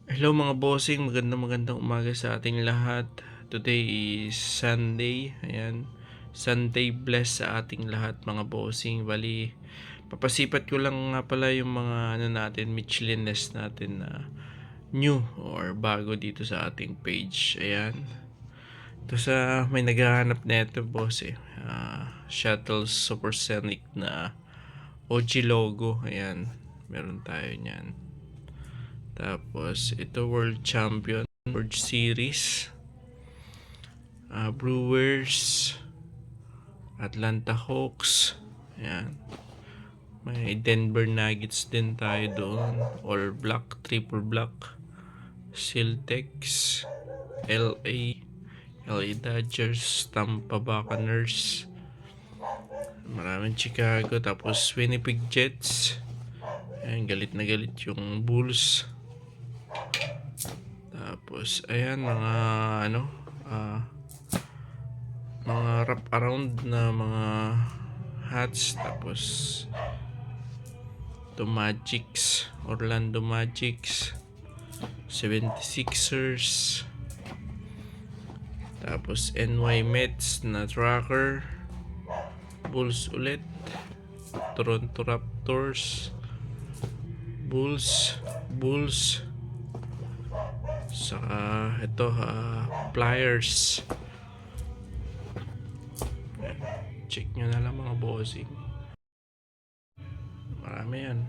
Hello mga bossing, magandang umaga sa ating lahat. Today is Sunday. Ayan. Sunday bless sa ating lahat mga bossing. Bali, papasipat ko lang nga pala yung mga natin, Micheliness natin na new or bago dito sa ating page. Ayan. Ito sa may naghahanap nito boss eh. Shuttle Supersonic na OG logo. Ayan. Meron tayo niyan. Tapos, ito World Champion, World Series, Brewers, Atlanta Hawks, ayan. May Denver Nuggets din tayo doon, All Black, Triple Black, Celtics, LA Dodgers, Tampa Buccaneers, maraming Chicago, tapos Winnipeg Jets, ayan, galit na galit yung Bulls. Tapos, ayan, mga wrap around na mga hats. Tapos, the Magics, Orlando Magics, 76ers. Tapos, NY Mets na tracker. Bulls ulit. Toronto Raptors. Bulls. Saka ito Flyers. Check nyo na lang mga bossing. Marami yan.